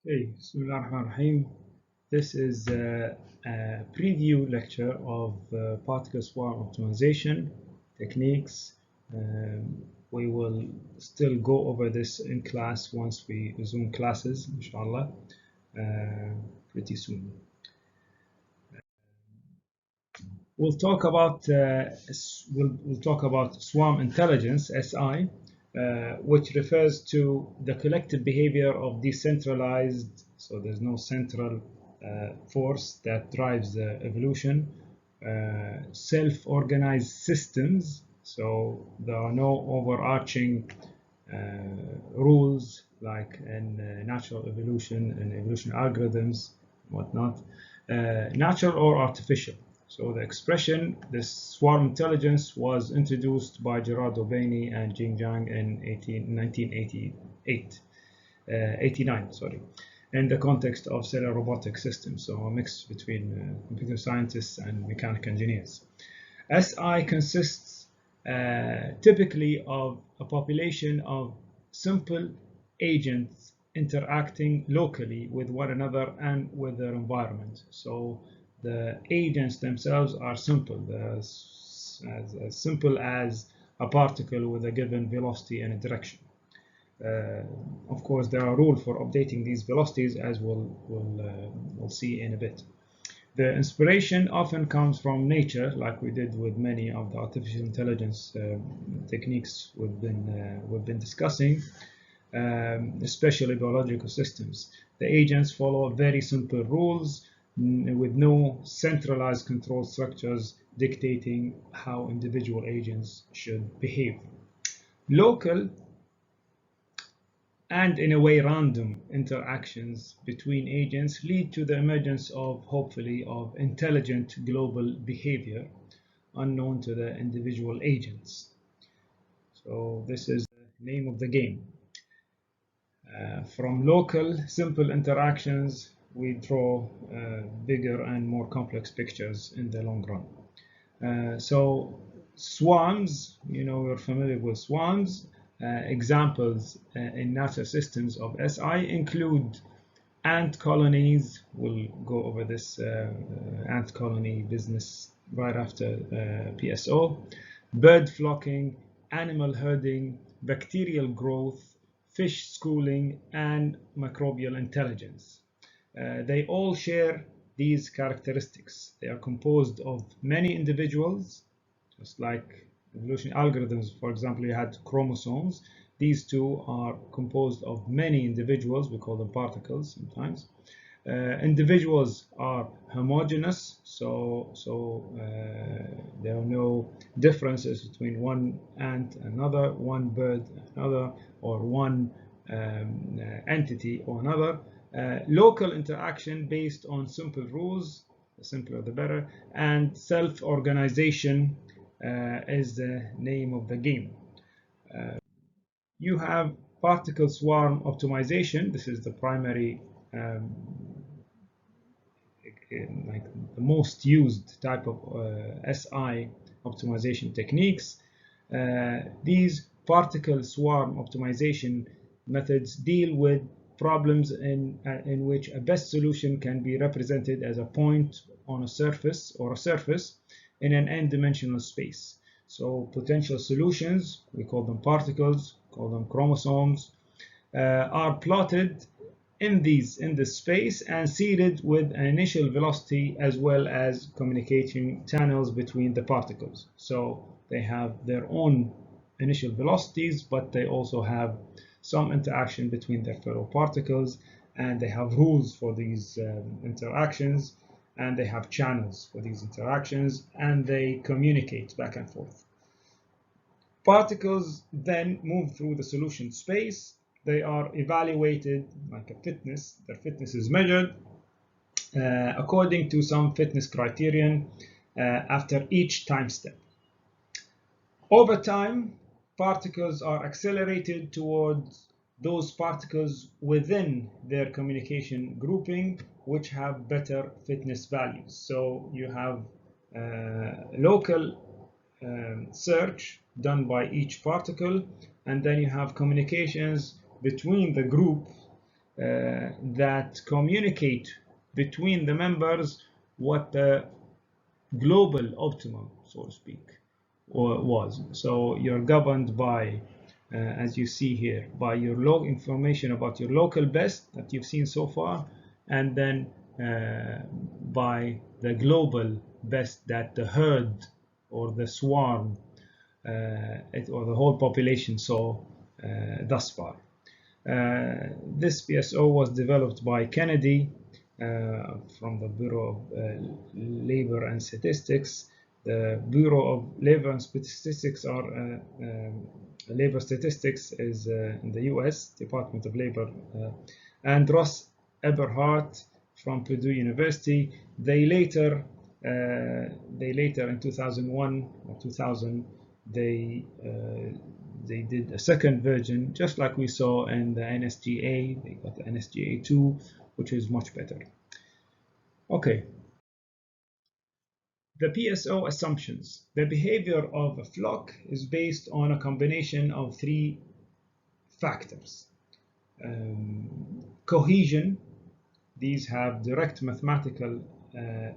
Hey, Bismillah ar-Rahman ar-Rahim. This is a preview lecture of particle swarm optimization techniques. We will still go over this in class once we resume classes, inshallah, pretty soon. We'll talk about swarm intelligence (SI), which refers to the collective behavior of decentralized. So there's no central force that drives the evolution. Self-organized systems. So there are no overarching rules like in natural evolution and evolution algorithms, whatnot, natural or artificial. So the expression, this swarm intelligence, was introduced by Gerardo Baini and Jing Zhang in 1989, in the context of cellular robotic systems, so a mix between computer scientists and mechanical engineers. SI consists typically of a population of simple agents interacting locally with one another and with their environment. So the agents themselves are simple, as simple as a particle with a given velocity and a direction. Of course, there are rules for updating these velocities, as we'll see in a bit. The inspiration often comes from nature, like we did with many of the artificial intelligence techniques we've been discussing, especially biological systems. The agents follow very simple rules with no centralized control structures dictating how individual agents should behave. Local and in a way random interactions between agents lead to the emergence of, hopefully, of intelligent global behavior unknown to the individual agents. So this is the name of the game. From local simple interactions, we draw bigger and more complex pictures in the long run. So swarms, we're familiar with swarms. Examples in natural systems of SI include ant colonies. We'll go over this ant colony business right after PSO. Bird flocking, animal herding, bacterial growth, fish schooling, and microbial intelligence. They all share these characteristics. They are composed of many individuals, just like evolution algorithms. For example, you had chromosomes. These two are composed of many individuals. We call them particles sometimes. Individuals are homogeneous, so there are no differences between one ant and another, one bird and another, or one entity or another. Local interaction based on simple rules, the simpler the better, and self-organization is the name of the game. You have particle swarm optimization. This is the primary, like the most used type of SI optimization techniques. These particle swarm optimization methods deal with problems in which a best solution can be represented as a point on a surface or a surface in an n-dimensional space. So potential solutions, we call them particles, call them chromosomes, are plotted in this space and seeded with an initial velocity as well as communication channels between the particles. So they have their own initial velocities, but they also have some interaction between their fellow particles, and they have rules for these interactions, and they have channels for these interactions, and they communicate back and forth. Particles then move through the solution space. They are evaluated like a fitness. Their fitness is measured according to some fitness criterion after each time step. Over time, particles are accelerated towards those particles within their communication grouping, which have better fitness values. So you have local search done by each particle, and then you have communications between the group that communicate between the members what the global optimum, so to speak, was. So you're governed by, as you see here, by your log information about your local best that you've seen so far, and then by the global best that the herd or the swarm or the whole population saw thus far. This PSO was developed by Kennedy from the Bureau of Labor and Statistics. The Bureau of Labor and Statistics Labor Statistics is in the U.S. Department of Labor, and Ross Eberhardt from Purdue University. They later in 2001 or 2000 they did a second version, just like we saw in the NSGA. They got the NSGA 2, which is much better. Okay. The PSO assumptions. The behavior of a flock is based on a combination of three factors. Cohesion. These have direct mathematical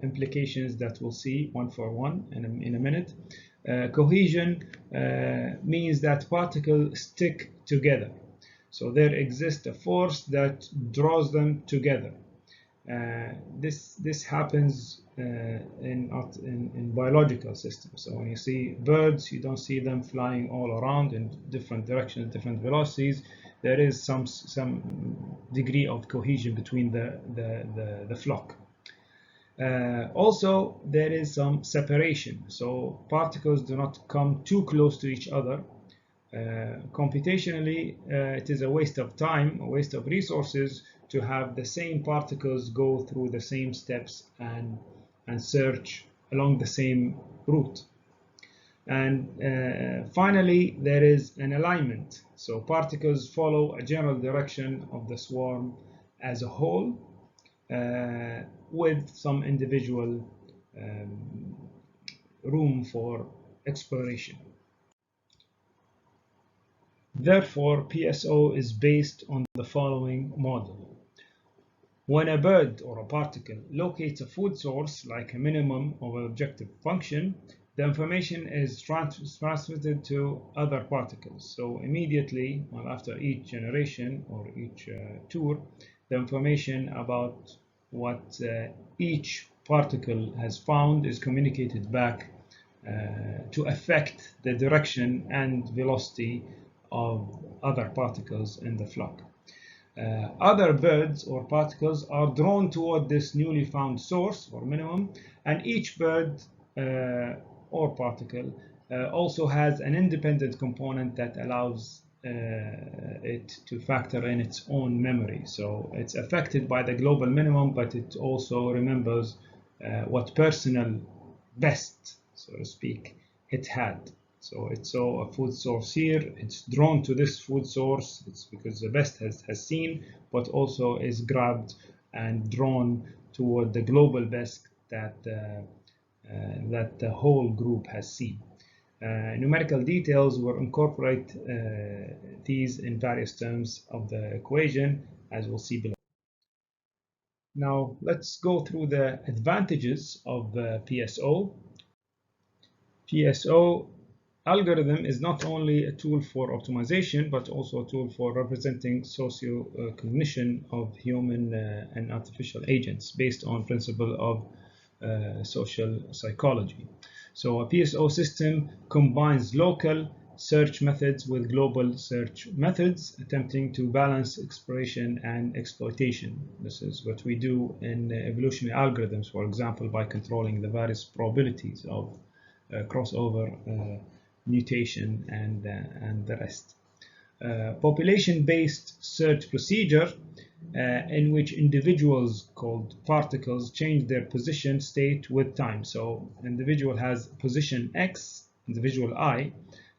implications that we'll see one for one in a minute. Cohesion means that particles stick together. So there exists a force that draws them together. This happens in biological systems. So when you see birds, you don't see them flying all around in different directions, different velocities. There is some degree of cohesion between the flock. Also, there is some separation. So particles do not come too close to each other. Computationally, it is a waste of time, a waste of resources to have the same particles go through the same steps and search along the same route. And finally, there is an alignment. So particles follow a general direction of the swarm as a whole, with some individual room for exploration. Therefore, PSO is based on the following model. When a bird or a particle locates a food source, like a minimum of an objective function, the information is transmitted to other particles. So immediately, well, after each generation or each tour, the information about what each particle has found is communicated back to affect the direction and velocity of other particles in the flock. Other birds or particles are drawn toward this newly found source or minimum, and each bird or particle also has an independent component that allows it to factor in its own memory. So it's affected by the global minimum, but it also remembers what personal best, so to speak, it had. So it saw a food source here, it's drawn to this food source, it's because the best has seen, but also is grabbed and drawn toward the global best that the whole group has seen. Numerical details will incorporate these in various terms of the equation, as we'll see below. Now let's go through the advantages of PSO. PSO algorithm is not only a tool for optimization, but also a tool for representing socio-cognition of human and artificial agents based on principle of social psychology. So a PSO system combines local search methods with global search methods, attempting to balance exploration and exploitation. This is what we do in evolutionary algorithms, for example, by controlling the various probabilities of crossover, mutation, and the rest. Population-based search procedure in which individuals called particles change their position state with time. So individual has position X, individual I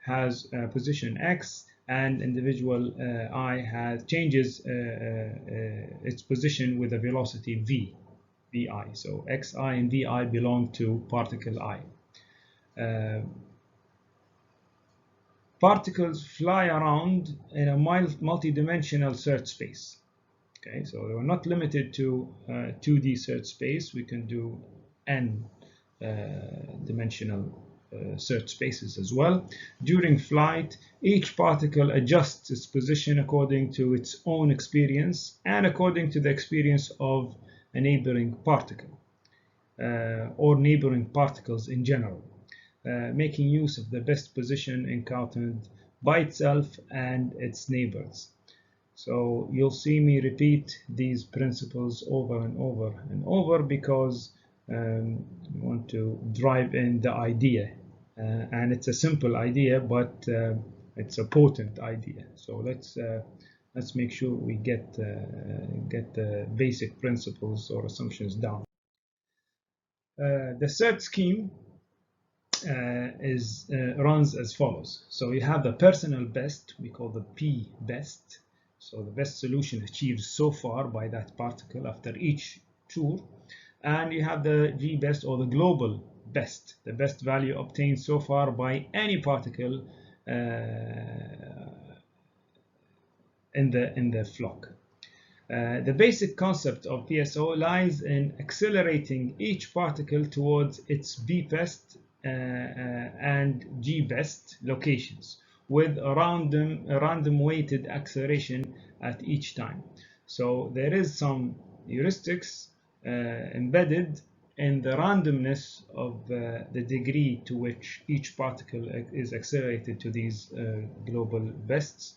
has position X, and individual I changes its position with a velocity v, vi. So xi and vi belong to particle I. Particles fly around in a multi-dimensional search space. Okay, so we're not limited to 2D search space. We can do n dimensional search spaces as well. During flight, each particle adjusts its position according to its own experience and according to the experience of a neighboring particle or neighboring particles in general, making use of the best position encountered by itself and its neighbors. So you'll see me repeat these principles over and over and over because we want to drive in the idea. And it's a simple idea, but it's a potent idea. So let's make sure we get the basic principles or assumptions down. The search scheme runs as follows. So you have the personal best, we call the P best. So the best solution achieved so far by that particle after each tour. And you have the G best or the global best, the best value obtained so far by any particle in the flock. The basic concept of PSO lies in accelerating each particle towards its B best and G best locations with a random weighted acceleration at each time. So there is some heuristics embedded in the randomness of the degree to which each particle is accelerated to these global bests.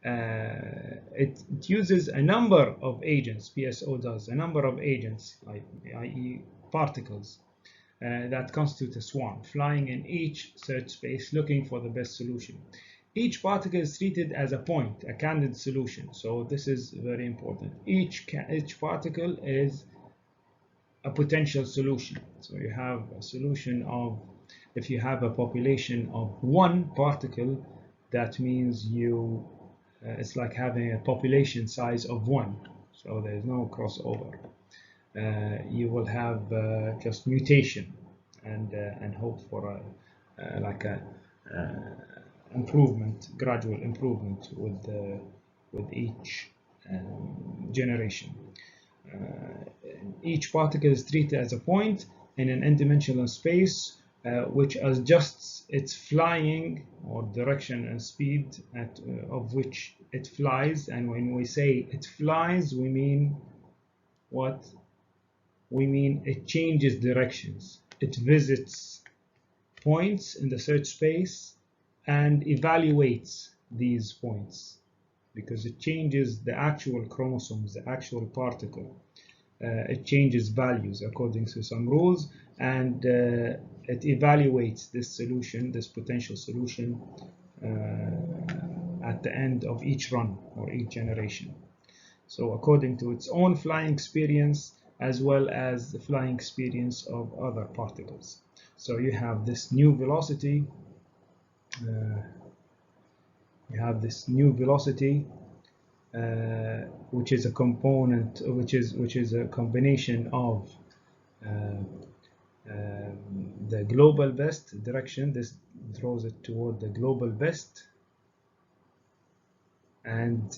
It uses a number of agents, PSO does, a number of agents, i.e. particles, that constitute a swarm, flying in each search space looking for the best solution. Each particle is treated as a point, a candidate solution. So this is very important. Each particle is a potential solution. So you have a solution of, if you have a population of one particle, that means it's like having a population size of one. So there's no crossover. You will have just mutation and hope for improvement, gradual improvement with each generation. Each particle is treated as a point in an n-dimensional space which adjusts its flying or direction and speed of which it flies. And when we say it flies, we mean what? We mean it changes directions. It visits points in the search space and evaluates these points because it changes the actual chromosomes, the actual particle. It changes values according to some rules, and it evaluates this solution, this potential solution, at the end of each run or each generation. So according to its own flying experience as well as the flying experience of other particles. So you have this new velocity. Which is a component, which is a combination of the global best direction. This throws it toward the global best, and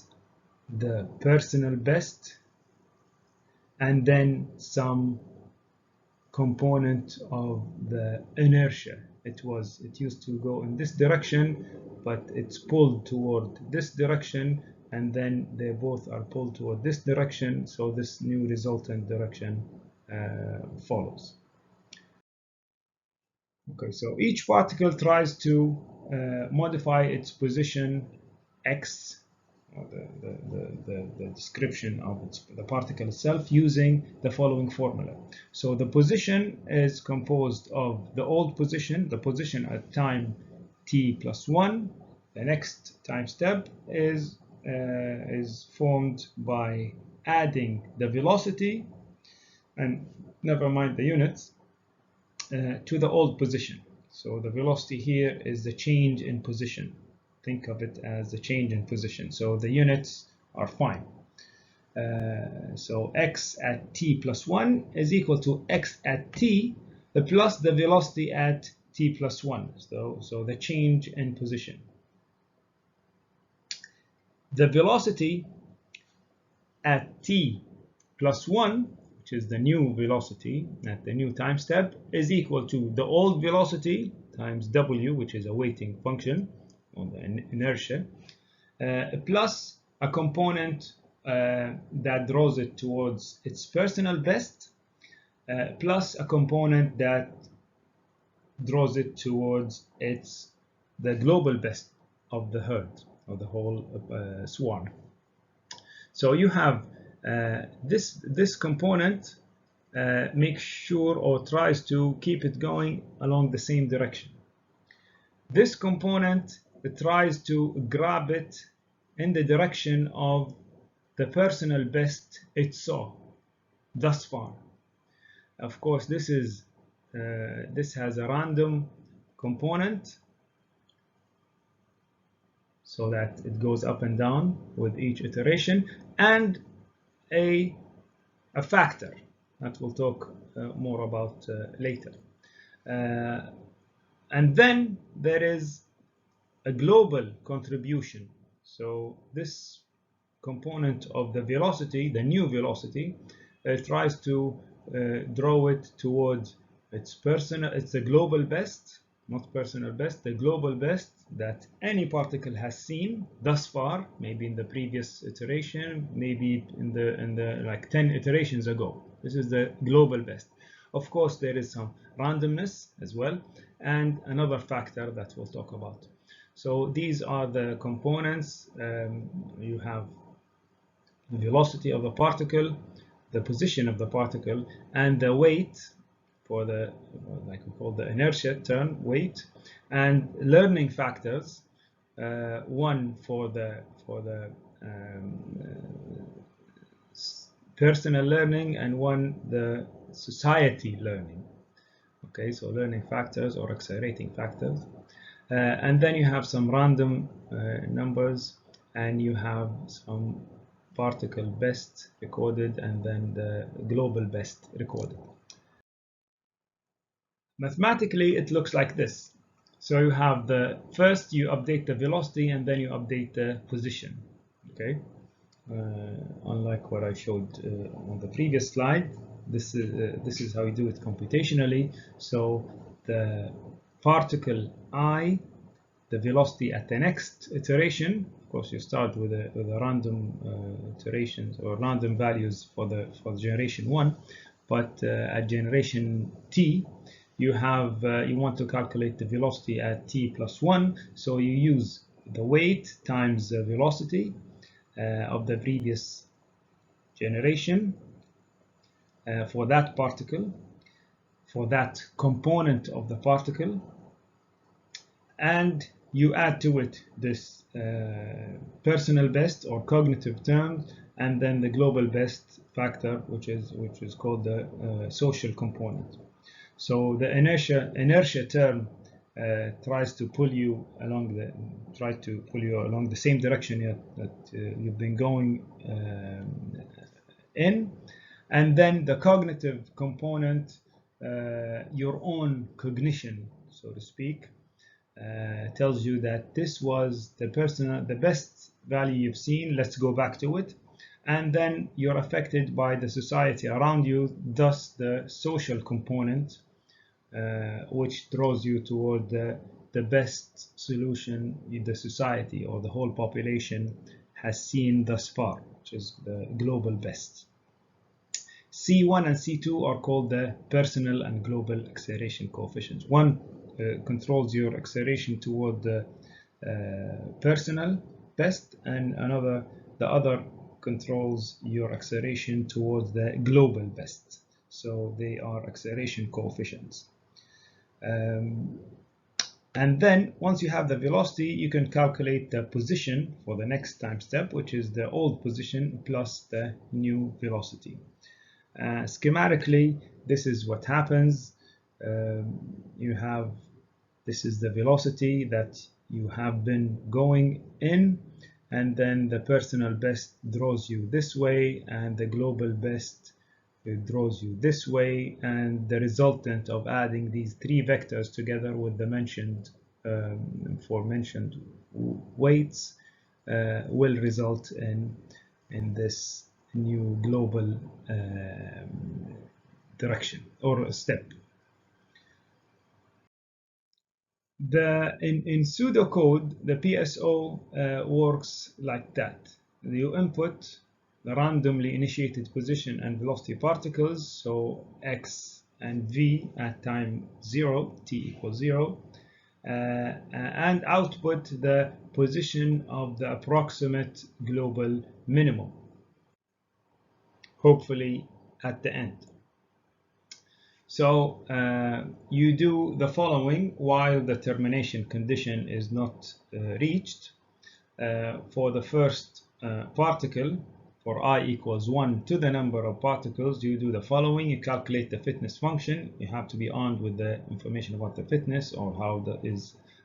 the personal best, and then some component of the inertia. It used to go in this direction, but it's pulled toward this direction, and then they both are pulled toward this direction, so this new resultant direction follows. Okay, so each particle tries to modify its position x, or the description of the particle itself, using the following formula. So the position is composed of the old position, the position at time t plus 1. The next time step is formed by adding the velocity, and never mind the units, to the old position. So the velocity here is the change in position. Think of it as the change in position. So the units are fine. So x at t plus 1 is equal to x at t plus the velocity at t plus 1. So the change in position. The velocity at t plus 1, which is the new velocity at the new time step, is equal to the old velocity times w, which is a weighting function on the inertia, plus a component that draws it towards its personal best, plus a component that draws it towards the global best of the herd, of the whole swarm. So you have this component makes sure or tries to keep it going along the same direction. This component tries to grab it in the direction of the personal best it saw thus far. Of course, this has a random component so that it goes up and down with each iteration, and a factor that we'll talk more about later. And then there is a global contribution. So this component of the velocity, the new velocity, tries to draw it towards it's a global best, not personal best, the global best that any particle has seen thus far, maybe in the previous iteration, maybe in the like 10 iterations ago. This is the global best. Of course, there is some randomness as well, and another factor that we'll talk about. So these are the components. You have the velocity of the particle, the position of the particle, and the weight for the, like we call the inertia term, weight, and learning factors, one for the personal learning and one the society learning. Okay, so learning factors or accelerating factors. And then you have some random numbers, and you have some particle best recorded, and then the global best recorded. Mathematically, it looks like this. So you have first you update the velocity, and then you update the position. Okay, unlike what I showed on the previous slide, this is how you do it computationally. So the particle I, the velocity at the next iteration. Of course, you start with a random iterations or random values for generation 1, but at generation t, you want to calculate the velocity at t plus 1. So you use the weight times the velocity of the previous generation for that particle, for that component of the particle, and you add to it this personal best or cognitive term, and then the global best factor, which is called the social component. So the inertia term tries to pull you along the same direction that you've been going in, and then the cognitive component, your own cognition, so to speak, tells you that this was the best value you've seen. Let's go back to it. And then you're affected by the society around you, thus the social component, which draws you toward the best solution the society or the whole population has seen thus far, which is the global best. C1 and C2 are called the personal and global acceleration coefficients. One controls your acceleration toward the personal best, and the other controls your acceleration towards the global best. So they are acceleration coefficients. And then once you have the velocity, you can calculate the position for the next time step, which is the old position plus the new velocity. Schematically, this is what happens. This is the velocity that you have been going in, and then the personal best draws you this way, and the global best draws you this way, and the resultant of adding these three vectors together with the aforementioned weights will result in new global direction or step. In pseudocode, the PSO works like that. You input the randomly initiated position and velocity particles, so x and v at time 0, t equals 0, and output the position of the approximate global minimum, hopefully at the end. So you do the following while the termination condition is not reached. For the first particle, for I equals 1 to the number of particles, you do the following. You calculate the fitness function. You have to be armed with the information about the fitness, or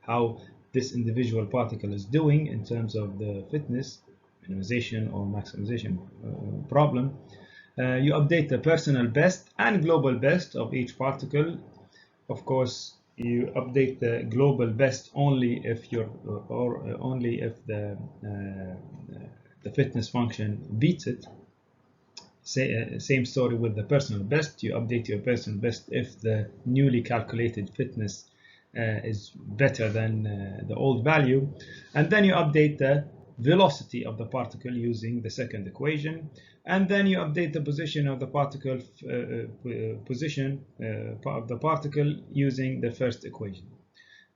how this individual particle is doing in terms of the fitness, minimization or maximization problem. You update the personal best and global best of each particle. Of course, you update the global best only if only if the fitness function beats it. Same story with the personal best. You update your personal best if the newly calculated fitness is better than the old value, and then you update the velocity of the particle using the second equation, and then you update the position of the particle of the particle using the first equation,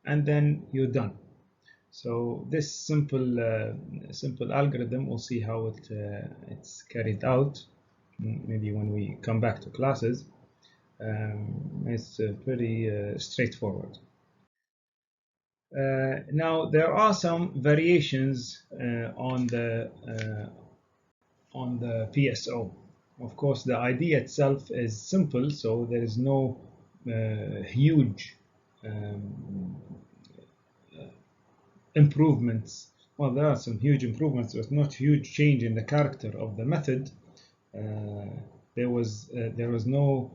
and then you're done. So this simple algorithm, we'll see how it's carried out maybe when we come back to classes. It's pretty straightforward. Now there are some variations on the PSO. Of course, the idea itself is simple, so there is no huge improvements. Well, there are some huge improvements, but not huge change in the character of the method. There was no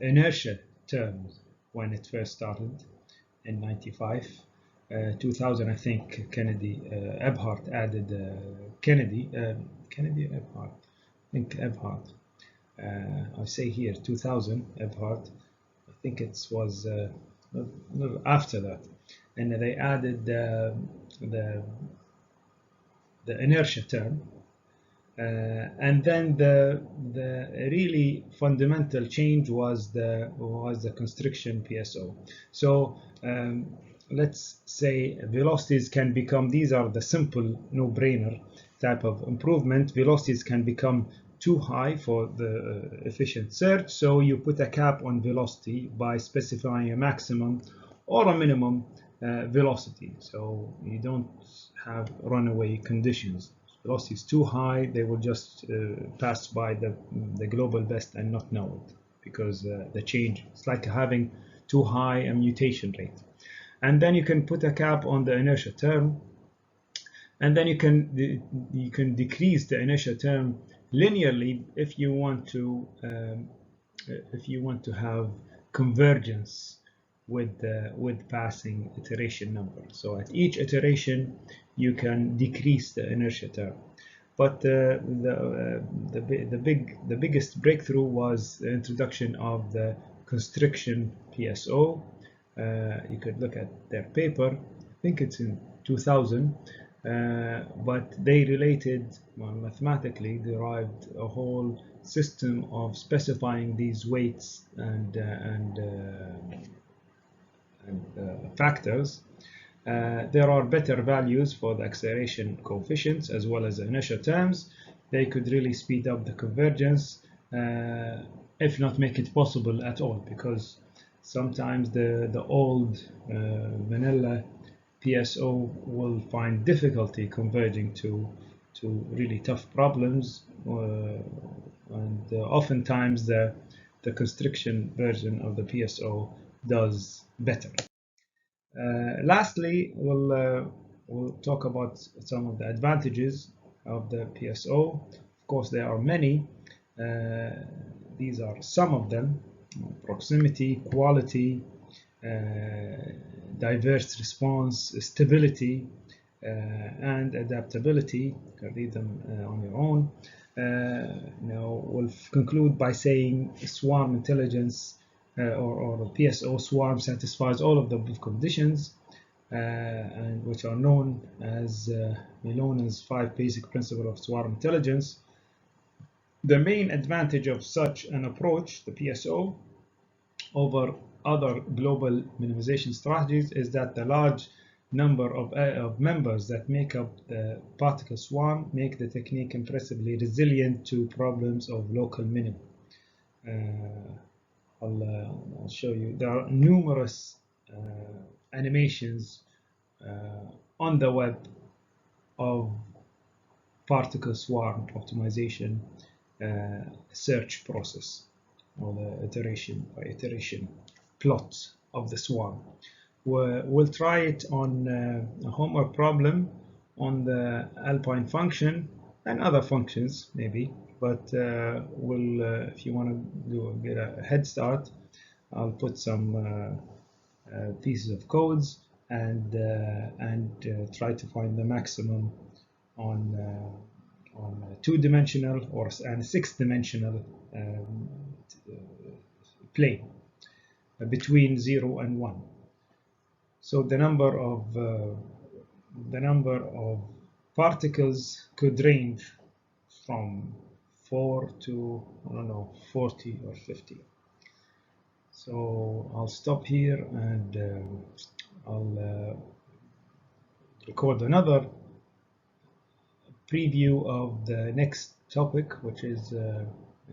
inertia terms when it first started in 95. 2000, I think Kennedy Ebhardt added Kennedy Ebhardt. I think Ebhardt. I say here 2000 Ebhardt. I think it was after that, and they added the inertia term, and then the really fundamental change was the constriction PSO. So let's say velocities can become, these are the simple no-brainer type of improvement. Velocities can become too high for the efficient search, so you put a cap on velocity by specifying a maximum or a minimum velocity, so you don't have runaway conditions. Velocity is too high, they will just pass by the global best and not know it, because the change, it's like having too high a mutation rate. And then you can put a cap on the inertia term, and then you can decrease the inertia term linearly if you want to have convergence with passing iteration number. So at each iteration you can decrease the inertia term. But the biggest breakthrough was the introduction of the constriction PSO. You could look at their paper. I think it's in 2000, but they mathematically derived a whole system of specifying these weights and factors. There are better values for the acceleration coefficients as well as the inertia terms. They could really speed up the convergence, if not make it possible at all, because sometimes the old vanilla PSO will find difficulty converging to really tough problems, and oftentimes the constriction version of the PSO does better. Lastly, we'll talk about some of the advantages of the PSO. Of course, there are many. These are some of them: proximity, quality, diverse response, stability, and adaptability. You can read them on your own. We'll conclude by saying swarm intelligence or PSO swarm satisfies all of the above conditions, and which are known as Melona's 5 basic principles of swarm intelligence. The main advantage of such an approach, the PSO, over other global minimization strategies is that the large number of members that make up the particle swarm make the technique impressively resilient to problems of local minimum. I'll show you. There are numerous animations on the web of particle swarm optimization search process, or the iteration by iteration plot of the swarm. We'll try it on a homework problem on the Alpine function and other functions maybe, but if you want to get a head start, I'll put some pieces of codes and try to find the maximum on 2-dimensional and 6-dimensional plane between 0 and 1. So the number of particles could range from 4 to, I don't know, 40 or 50. So I'll stop here and I'll record another preview of the next topic, which is I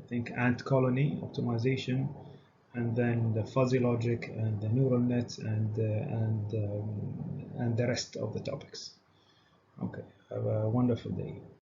think ant colony optimization, and then the fuzzy logic and the neural nets and the rest of the topics. Okay, have a wonderful day.